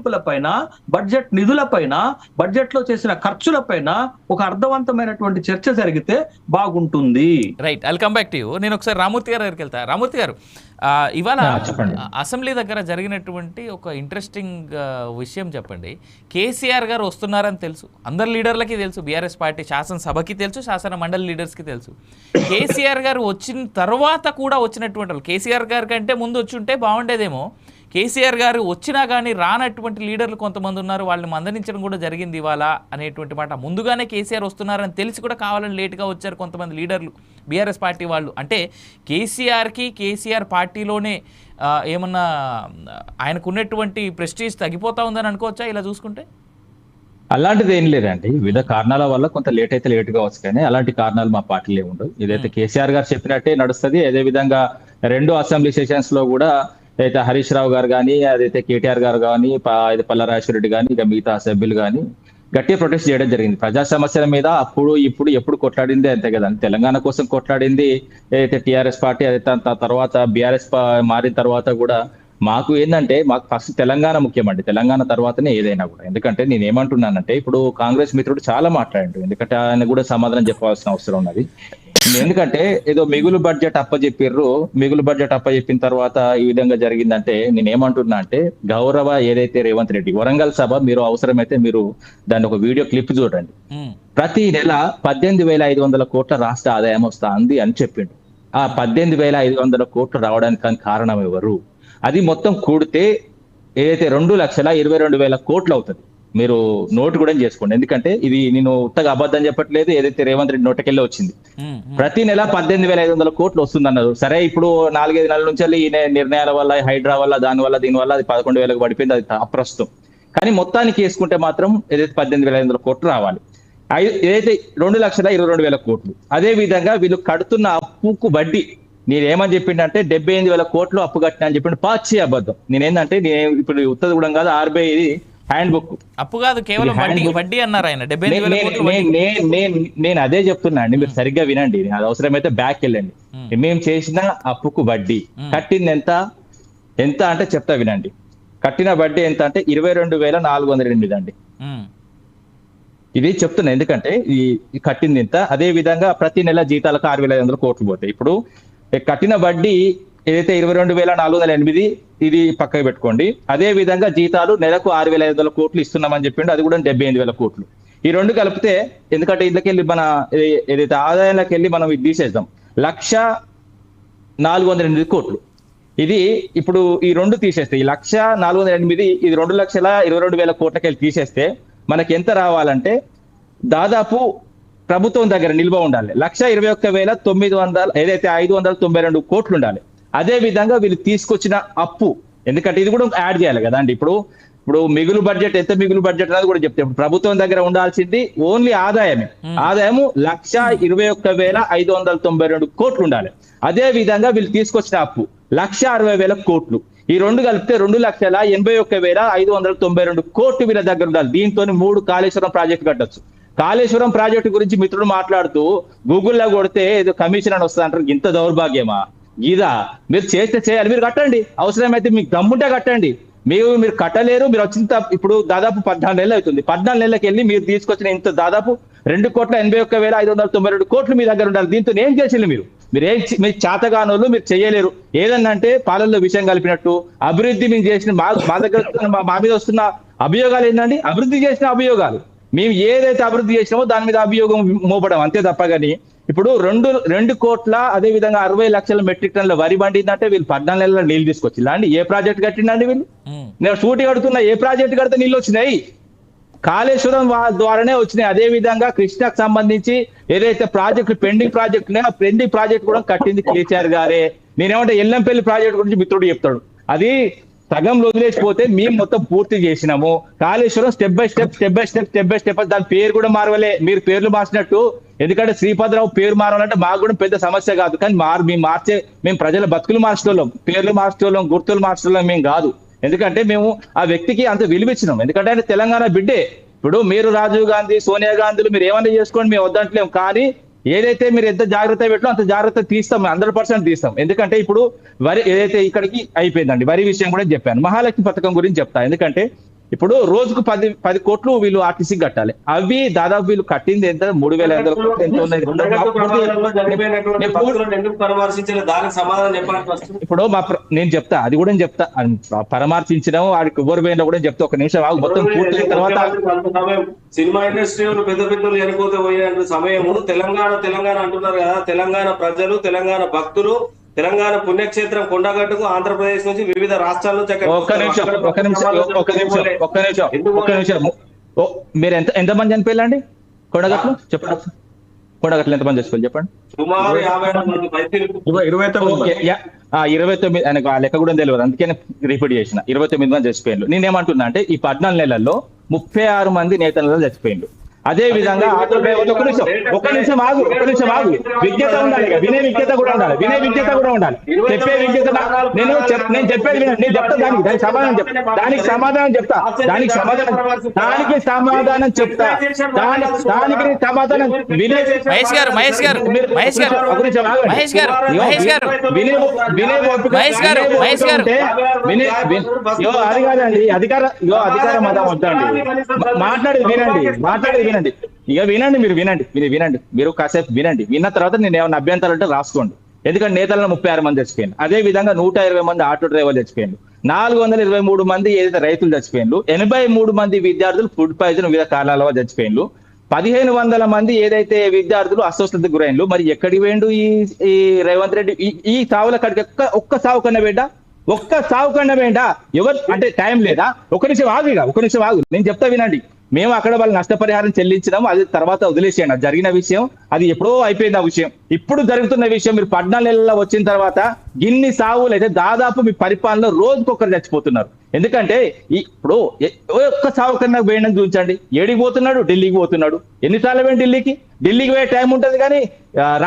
కేటాయింపులపైన, budget నిధులపైన, budget లో చేసిన ఖర్చులపైన ఒక అర్థవంతమైనటువంటి చర్చ జరిగితే బాగుంటుంది. Right, I'll come back to you. నేను ఒకసారి రామూర్తి గారి దగ్గరికి వెళ్తా. రామూర్తి గారు, ఇవాళ అసెంబ్లీ దగ్గర జరిగినటువంటి ఒక ఇంట్రెస్టింగ్ విషయం చెప్పండి. కేసీఆర్ గారు వస్తున్నారని తెలుసు, అందరు లీడర్లకి తెలుసు, బీఆర్ఎస్ పార్టీ శాసనసభకి తెలుసు, శాసన మండలి లీడర్స్కి తెలుసు. కేసీఆర్ గారు వచ్చిన తర్వాత కూడా వచ్చినటువంటి వాళ్ళు, కేసీఆర్ గారి కంటే ముందు వచ్చి ఉంటే బాగుండేదేమో, కేసీఆర్ గారు వచ్చినా కానీ రానటువంటి లీడర్లు కొంతమంది ఉన్నారు, వాళ్ళని మందలించడం కూడా జరిగింది ఇవాళ అనేటువంటి మాట. ముందుగానే కేసీఆర్ వస్తున్నారని తెలిసి కూడా కావాలని లేట్గా వచ్చారు కొంతమంది లీడర్లు, బీఆర్ఎస్ పార్టీ వాళ్ళు. అంటే కేసీఆర్కి, కేసీఆర్ పార్టీలోనే ఏమన్నా ఆయనకు ఉన్నటువంటి ప్రెస్టీజ్ తగ్గిపోతా ఉందని అనుకోవచ్చా ఇలా చూసుకుంటే? అలాంటిది ఏం లేదండి. వివిధ కారణాల వల్ల కొంత లేట్ అయితే లేట్ కావచ్చు, కానీ అలాంటి కారణాలు మా పార్టీలో ఉండవు. ఇదైతే కేసీఆర్ గారు చెప్పినట్టే నడుస్తుంది. అదే విధంగా 2 అసెంబ్లీ సెషన్స్ లో కూడా అయితే హరీష్ రావు గారు కానీ, అదైతే కేటీఆర్ గారు కానీ, పల్లారాజేశ్వర రెడ్డి కానీ, ఇక మిగతా సభ్యులు కానీ గట్టిగా ప్రొటెస్ట్ చేయడం జరిగింది. ప్రజా సమస్యల మీద అప్పుడు ఇప్పుడు ఎప్పుడు కొట్లాడింది అంతే కదండి. తెలంగాణ కోసం కొట్లాడింది ఏదైతే టీఆర్ఎస్ పార్టీ, అదే తర్వాత బీఆర్ఎస్ మారిన తర్వాత కూడా మాకు ఏంటంటే మాకు ఫస్ట్ తెలంగాణ ముఖ్యమండి. తెలంగాణ తర్వాతనే ఏదైనా కూడా. ఎందుకంటే నేను ఏమంటున్నానంటే, ఇప్పుడు కాంగ్రెస్ మిత్రుడు చాలా మాట్లాడిండు, ఎందుకంటే ఆయన కూడా సమాధానం చెప్పాల్సిన అవసరం ఉన్నది. ఎందుకంటే ఏదో మిగులు బడ్జెట్ అప్పచెప్పిర్రు, మిగులు బడ్జెట్ అప్పచెప్పిన తర్వాత ఈ విధంగా జరిగిందంటే నేను ఏమంటున్నా అంటే, గౌరవ ఏదైతే రేవంత్ రెడ్డి వరంగల్ సభ మీరు అవసరమైతే మీరు దాన్ని ఒక వీడియో క్లిప్ చూడండి. ప్రతి నెల 18,500 కోట్ల రాష్ట్ర ఆదాయం వస్తుంది అని చెప్పిండు. ఆ 18,500 కోట్లు రావడానికి కారణం ఎవరు? అది మొత్తం కూడితే ఏదైతే 2,22,000 కోట్లు అవుతుంది. మీరు నోటు కూడా చేసుకోండి, ఎందుకంటే ఇది నేను ఉత్తగా అబద్ధం చెప్పట్లేదు, ఏదైతే రేవంత్ రెడ్డి నోటకెళ్ళి వచ్చింది. ప్రతి నెల 18,500 కోట్లు వస్తుంది అన్నారు. సరే, ఇప్పుడు 4-5 నెలల నుంచి ఈ నిర్ణయాల వల్ల, హైడ్రా వల్ల, దీనివల్ల అది 11,000 పడిపోయింది, అది అప్రస్తుతం. కానీ మొత్తానికి వేసుకుంటే మాత్రం ఏదైతే 18,500 కోట్లు రావాలి, ఏదైతే 2,22,000 కోట్లు. అదే విధంగా వీళ్ళు కడుతున్న అప్పుకు వడ్డీ నేనేమని చెప్పిండంటే 78,000 కోట్లు అప్పు కట్టినా అని చెప్పిండు. పాచి అబద్ధం. నేనేంటంటే నేను ఇప్పుడు ఉత్తది కూడా కాదు, RBI హ్యాండ్ బుక్ అప్పు కాదు, కేవలం వడ్డీ అన్నారు ఆయన. నేను అదే చెప్తున్నా అండి, మీరు సరిగ్గా వినండి. అది అవసరమైతే బ్యాక్ వెళ్ళండి. మేము చేసిన అప్పుకు వడ్డీ కట్టింది ఎంత అంటే చెప్తా వినండి. కట్టిన వడ్డీ ఎంత అంటే 22,408 అండి. ఇది చెప్తున్నా ఎందుకంటే ఈ కట్టింది ఎంత. అదే విధంగా ప్రతి నెల జీతాలకు 6,500 కోట్లు పోతాయి. ఇప్పుడు కట్టిన వడ్డీ ఏదైతే 22,408 ఇది పక్కకు పెట్టుకోండి. అదే విధంగా జీతాలు నెలకు 6,500 కోట్లు ఇస్తున్నామని చెప్పిండు, అది కూడా 78,000 కోట్లు. ఈ రెండు కలిపితే, ఎందుకంటే ఇళ్ళకెళ్ళి మన ఏదైతే ఆదాయంలోకి వెళ్ళి మనం ఇది తీసేద్దాం, 1,04,8 కోట్లు. ఇది ఇప్పుడు ఈ రెండు తీసేస్తే, ఈ 1,04,8 ఇది 2,22,000 కోట్లకి వెళ్ళి తీసేస్తే మనకి ఎంత రావాలంటే దాదాపు ప్రభుత్వం దగ్గర నిల్వ ఉండాలి 1,21,900 ఏదైతే 592 కోట్లు ఉండాలి. అదే విధంగా వీళ్ళు తీసుకొచ్చిన అప్పు, ఎందుకంటే ఇది కూడా యాడ్ చేయాలి కదా అండి. ఇప్పుడు మిగులు బడ్జెట్ ఎంత మిగులు బడ్జెట్ అనేది కూడా చెప్తే, ఇప్పుడు ప్రభుత్వం దగ్గర ఉండాల్సింది ఓన్లీ ఆదాయము 1,61,592 కోట్లు ఉండాలి. అదే విధంగా వీళ్ళు తీసుకొచ్చిన అప్పు 1,60,000 కోట్లు. ఈ రెండు కలిపితే 2,81,592 కోట్లు వీళ్ళ దగ్గర ఉండాలి. దీంతో 3 కాళేశ్వరం ప్రాజెక్టు కట్టొచ్చు. కాళేశ్వరం ప్రాజెక్టు గురించి మిత్రుడు మాట్లాడుతూ గూగుల్లో కొడితే ఏదో కమిషన్ అని వస్తుంది అంటారు. ఇంత దౌర్భాగ్యమా ఇదా? మీరు చేస్తే చేయాలి, మీరు కట్టండి, అవసరమైతే మీకు దమ్ముంటే కట్టండి. మీరు కట్టలేరు. మీరు వచ్చిన ఇప్పుడు దాదాపు 14 నెలలు అవుతుంది. 14 నెలలకు వెళ్ళి మీరు తీసుకొచ్చిన ఇంత దాదాపు 2,81,592 కోట్లు మీ దగ్గర ఉండాలి. దీంతో ఏం చేసింది మీరు మీరు చేతగానోళ్ళు, మీరు చేయలేరు. ఏదన్నంటే పాలల్లో విషయం కలిపినట్టు అభివృద్ధి మేము చేసిన మా దగ్గర మా మీద వస్తున్న అభియోగాలు ఏంటండి? అభివృద్ధి చేసిన అభియోగాలు. మేము ఏదైతే అభివృద్ధి చేసినామో దాని మీద అభియోగం మోపడం అంతే తప్ప. కానీ ఇప్పుడు 2 కోట్ల అదే విధంగా 60 లక్షల మెట్రిక్ టన్నుల వరి పండిందంటే వీళ్ళు 14 నెలల నీళ్ళు తీసుకొచ్చిందా అండి? ఏ ప్రాజెక్ట్ కట్టిందండి వీళ్ళు? నేను సూటి కడుతున్నా, ఏ ప్రాజెక్ట్ కడితే నీళ్ళు వచ్చినాయి? కాళేశ్వరం ద్వారానే వచ్చినాయి. అదే విధంగా కృష్ణకు సంబంధించి ఏదైతే ప్రాజెక్టులు పెండింగ్ ప్రాజెక్టులు ఆ పెండింగ్ ప్రాజెక్ట్ కూడా కట్టింది కేసీఆర్ గారే. నేనేమంటే ఎల్లంపల్లి ప్రాజెక్ట్ గురించి మిత్రుడు చెప్తాడు, అది సగంలో వదిలేసిపోతే మేము మొత్తం పూర్తి చేసినాము. కాళేశ్వరం స్టెప్ బై స్టెప్ దాని పేరు కూడా మారవలే. మీరు పేర్లు మార్చినట్టు, ఎందుకంటే శ్రీపతిరావు పేరు మారాలంటే మాకు కూడా పెద్ద సమస్య కాదు. కానీ మేము ప్రజల బతుకులు మార్చడం, పేర్లు మార్చడం, గుర్తులు మార్చడం మేము కాదు. ఎందుకంటే మేము ఆ వ్యక్తికి అంత విలువిచ్చినాం. ఎందుకంటే ఆయన తెలంగాణ బిడ్డే. ఇప్పుడు మీరు రాజీవ్ గాంధీ, సోనియా గాంధీలు మీరు ఏమన్నా చేసుకోండి, మేము వద్దంటలేము. కానీ ఏదైతే మీరు ఎంత జాగ్రత్త పెట్టో అంత జాగ్రత్త తీస్తాం, 100% తీస్తాం. ఎందుకంటే ఇప్పుడు వరి ఏదైతే ఇక్కడికి అయిపోయిందండి, వరి విషయం కూడా చెప్పాను. మహాలక్ష్మి పథకం గురించి చెప్తా. ఎందుకంటే ఇప్పుడు రోజుకు 10 కోట్లు వీళ్ళు ఆర్టీసీకి కట్టాలి. అవి దాదాపు వీళ్ళు కట్టింది ఎంత 3,500 కోట్లు ఎంత ఉన్నది. ఇప్పుడు నేను చెప్తా, అది కూడా చెప్తా, పరామర్శించడం వాడికి ఎవరు పోయినా కూడా చెప్తా. ఒక నిమిషం ఆగు, మొత్తం పూర్తయిన తర్వాత. సినిమా ఇండస్ట్రీ పెద్ద పెద్దలు చనిపోతే పోయే సమయము తెలంగాణ అంటున్నారు కదా, తెలంగాణ ప్రజలు, తెలంగాణ భక్తులు, తెలంగాణ పుణ్యక్షేత్రం కొండగట్టుకు ఆంధ్రప్రదేశ్ నుంచి వివిధ రాష్ట్రాల నుంచి మీరు ఎంతమంది చనిపోయారండి కొండగట్లు? చెప్పండి, కొండగట్లు ఎంతమంది చచ్చిపోయారు చెప్పండి. సుమారు 29. ఆయనకు ఆ లెక్క కూడా తెలియదు, అందుకే రిపీట్ చేసిన. 29 మంది చచ్చిపోయారు. నేనేమంటున్నా అంటే ఈ 14 నెలల్లో 36 మంది నేతలు చచ్చిపోయిండు. అదే విధంగా ఆటో డ్రైవర్లు ఒక నిమిషం ఆగు, విజ్ఞత ఉండాలి, వినే విజ్ఞత కూడా ఉండాలి, చెప్పే విజ్ఞత. నేను చెప్పేది వినండి, నేను చెప్తా, దానికి సమాధానం చెప్తా, దానికి సమాధానం వినే అది కాదండి, అధికార మతం వద్దండి. మాట్లాడేది వినండి. ఇక మీరు వినండి, మీరు కాసేపు వినండి. విన్న తర్వాత నేను ఏమైనా అభ్యంతరాలు అంటే రాసుకోండి. ఎందుకంటే నేతలను 36 మంది చచ్చిపోయింది. అదే విధంగా 120 మంది ఆటో డ్రైవర్లు చచ్చిపోయింది. 423 మంది ఏదైతే రైతులు చచ్చిపోయిండ్రు. 83 మంది విద్యార్థులు ఫుడ్ పాయిజన్ వివిధ కారణాల వల్ల చచ్చిపోయిండ్రు. 1500 మంది ఏదైతే విద్యార్థులు అస్వస్థతకు గురైండ్రు. మరి ఎక్కడికి పోయిండు ఈ రేవంత్ రెడ్డి? ఈ సావుల కాడికి ఒక్క సావు కన్నా వేండా? ఎవరు అంటే టైం లేదా? ఒక నిమిషం ఆగు, నేను చెప్తా వినండి. మేము అక్కడ వాళ్ళు నష్టపరిహారం చెల్లించడం, అది తర్వాత వదిలేసేయండి. జరిగిన విషయం అది ఎప్పుడో అయిపోయింది. ఆ విషయం ఇప్పుడు జరుగుతున్న విషయం. మీరు 14 నెలల్లో వచ్చిన తర్వాత గిన్ని సావులు అయితే దాదాపు మీ పరిపాలనలో రోజుకొకరు చచ్చిపోతున్నారు. ఎందుకంటే ఇప్పుడు ఒక్క సావు కన్నా వేయడం చూపించండి. ఏడికి పోతున్నాడు? ఢిల్లీకి పోతున్నాడు. ఎన్నిసార్లు వేయండి ఢిల్లీకి పోయే టైం ఉంటుంది, కానీ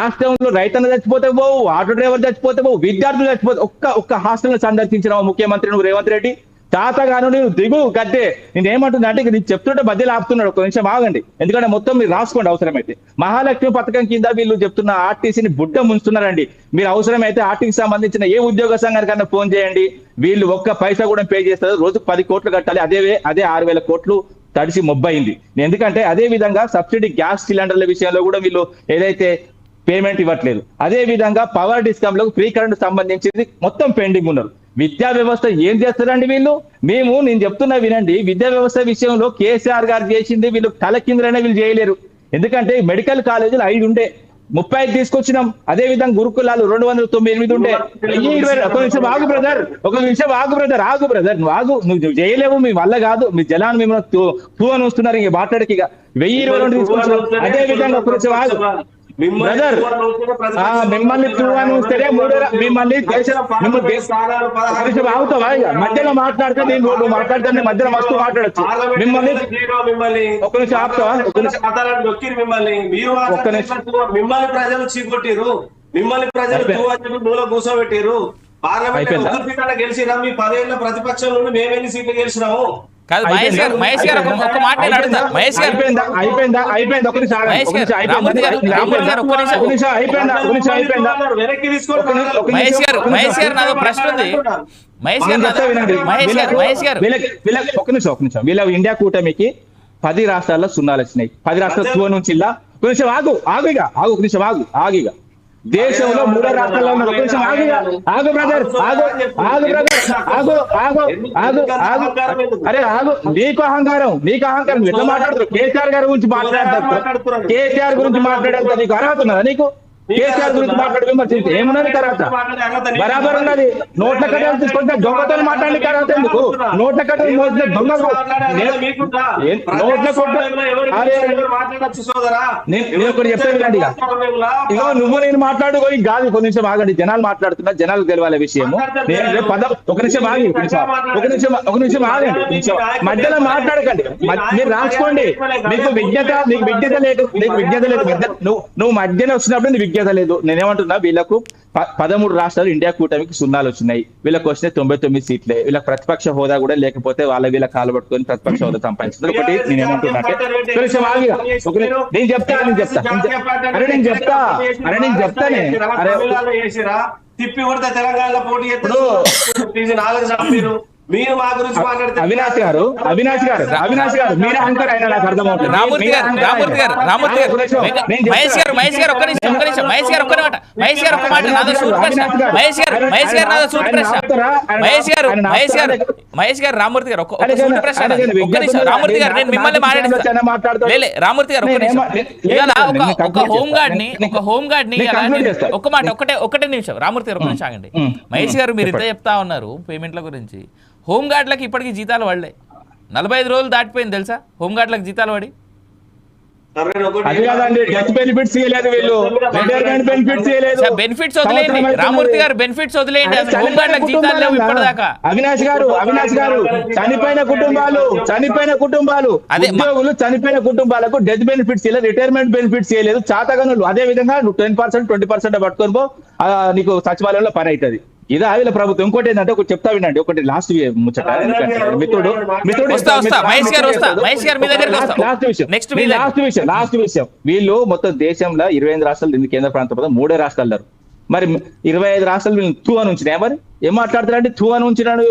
రాష్ట్రంలో రైతన్న చచ్చిపోతే పోవు, ఆటో డ్రైవర్ చచ్చిపోతే పోవు, విద్యార్థులు చచ్చిపోతే ఒక్క హాస్టల్ సందర్శించిన ముఖ్యమంత్రి నువ్వు రేవంత్ రెడ్డి. తాతగాను నేను దిగు గడ్డే. నేను ఏమంటున్నా అంటే నీకు చెప్తుంటే మధ్యలో ఆపుతున్నాడు. ఒక నిమిషం ఆగండి, ఎందుకంటే మొత్తం మీరు రాసుకోండి అవసరమైతే. మహాలక్ష్మి పథకం కింద వీళ్ళు చెప్తున్న ఆర్టీసీని బుడ్డ ముంచుతున్నారండి. మీరు అవసరమైతే ఆర్టీసీకి సంబంధించిన ఏ ఉద్యోగ సంఘానికన్నా ఫోన్ చేయండి, వీళ్ళు ఒక్క పైసా కూడా పే చేస్తారు. రోజు 10 కోట్లు కట్టాలి. అదే 6,000 కోట్లు తడిసి మొబ్బైంది. ఎందుకంటే అదే విధంగా సబ్సిడీ గ్యాస్ సిలిండర్ల విషయంలో కూడా వీళ్ళు ఏదైతే పేమెంట్ ఇవ్వట్లేదు. అదే విధంగా పవర్ డిస్కామ్లకు ఫ్రీ కరెంట్ సంబంధించింది మొత్తం పెండింగ్ ఉన్నారు. విద్యా వ్యవస్థ ఏం చేస్తారండి వీళ్ళు? నేను చెప్తున్నా వినండి. విద్యా వ్యవస్థ విషయంలో కేసీఆర్ గారు చేసింది వీళ్ళు తల కిందనే వీళ్ళు చేయలేరు. ఎందుకంటే మెడికల్ కాలేజీలు 5 ఉండే, 35 తీసుకొచ్చినాం. అదే విధంగా గురుకులాలు 298 ఉండే. 1020. ఒక నిమిషం ఆగు బ్రదర్, నువ్వు చేయలేవు, మీ వల్ల కాదు. మీ జనాన్ని మిమ్మల్ని తూ అని వస్తున్నారు. ఇంక మాట్లాడకి 1022 తీసుకొచ్చినాం. అదే విధంగా ఒక నిమిషం ఆగు బ్రదర్, మిమ్మల్ని మిమ్మల్ని ఆగుతావా? మధ్యలో మాట్లాడితే నువ్వు మాట్లాడితే మధ్యలో మస్తు మాట్లాడచ్చు. ఒక నిమిషం ఆపుతావా? మిమ్మల్ని ప్రజలు చీకొట్టిరు, మిమ్మల్ని ప్రజలు మూల కూర్చోబెట్టిరు. పార్లమెంట్ గెలిచిరా? మీ 10 ఏళ్ల ప్రతిపక్షం నుండి మేమెన్ని సీట్లు గెలిచినాము? కాదు మహేష్ గారు ఒక మాట అడుగుతారు. మహేష్ గారు నాదో ప్రశ్న ఉంది. వీళ్ళ ఇండియా కూటమికి 10 రాష్ట్రాల్లో సున్నాలు వచ్చినాయి. 10 రాష్ట్రాల నుంచి ఆగిగా దేశంలో 3 రాష్ట్రాల్లో ఉన్నారు. ఒక నిమిషం ఆగు బ్రదర్, అరే ఆగు. నీకు అహంకారం ఎట్లా మాట్లాడుతారు? కేసీఆర్ గారి గురించి మాట్లాడతారు. కేసీఆర్ గురించి మాట్లాడేంత నీకు అర్హత ఉన్నదా? నీకు కేసీఆర్ గురించి మాట్లాడి విమర్శించి ఏమున్నది తర్వాత? బరాబర్ ఉన్నది. నోట్ల కట్టలు తీసుకుంటే దొంగతో మాట్లాడి తర్వాత ఎందుకు? నోట్ల కట్టలు మోసిన దొంగ నోట్ల కొట్టు. నేను ఒకటి చెప్తాను, ఇగో నువ్వు నేను మాట్లాడుకోని కాదు. కొన్ని నిమిషం ఆగండి, జనాలు మాట్లాడుతున్నా, జనాలకు తెలియాలి విషయము. ఒక నిమిషం ఆగండి, మధ్యలో మాట్లాడకండి. మీరు రాసుకోండి. నీకు విజ్ఞత లేదు. నువ్వు మధ్యలో వచ్చినప్పుడు నీ విజ్ఞత లేదు. నేనేమంటున్నా, వీళ్ళకు 13 రాష్ట్రాలు ఇండియా కూటమికి సున్నాలు వచ్చినాయి. వీళ్ళకి వచ్చినాయి 99 సీట్లే. వీళ్ళకి ప్రతిపక్ష హోదా కూడా లేకపోతే వీళ్ళ కాలు పట్టుకొని ప్రతిపక్ష హోదా సంపాదించారు. ఒకటి నేనేమంటున్నా అంటే నేను చెప్తానే. తిప్పి కొడితే తెలంగాణలో పోటీ మీరు మా గురించి మాట్లాడితే అవినాష్ గారు మీరు యాంకర్ అయినా నాకు అర్థమవుతుంది. రామూర్తి గారు మహేష్ గారు ఒక్క నిమిషం మహేష్ గారు ఒక్క మాట నాదో సూటి ప్రశ్న మహేష్ గారు రామూర్తి గారు ఒక్క సూటి ప్రశ్న ఒక్క నిమిషం రామూర్తి గారు నేను మిమ్మల్ని మాట్లాడేస్తాను రామూర్తి గారు ఒక్క నిమిషం ఇవాళ ఒక హోమ్ గార్డ్ ని ఒక్కటే నిమిషం రామూర్తి గారు ఒక్క నిమిషం ఆగండి. మహేష్ గారు మీరు ఇంత చెప్తా ఉన్నారు పేమెంట్ల గురించి. హోమ్ గార్డులకు ఇప్పటికీ జీతాలు పడలే, 45 రోజులు దాటిపోయింది తెలుసా హోమ్ గార్డులకు జీతాలు పడి. బెనిఫిట్స్ వదిలేయండి రామూర్తి గారు, బెనిఫిట్స్ వదిలేయండి, హోమ్ గార్డులకు జీతాలు లేవు ఇప్పటిదాకా. అవినాష్ గారు చనిపోయిన కుటుంబాలు ఉద్యోగులు చనిపోయిన కుటుంబాలకు డెత్ బెనిఫిట్స్ ఇలా రిటైర్మెంట్ బెనిఫిట్స్ చేయలేదు చాతగనులు. అదే విధంగా నువ్వు 10% 20% పట్టుకొని పో, నీకు సచివాలయంలో పని అవుతుంది. ఇదే వీళ్ళ ప్రభుత్వం. ఇంకోటి ఏంటంటే ఒకటి చెప్తా వినండి, ఒకటి లాస్ట్ ముచ్చట మిత్రుడు లాస్ట్ విషయం వీళ్ళు మొత్తం దేశంలో 25 రాష్ట్రాలు కేంద్ర ప్రాంత 3 రాష్ట్రాలు. మరి 25 రాష్ట్రాలు వీళ్ళు తూ అని ఉంచినాయి. మరి ఏం మాట్లాడుతున్నారంటే తూ అని ఉంచినాడు.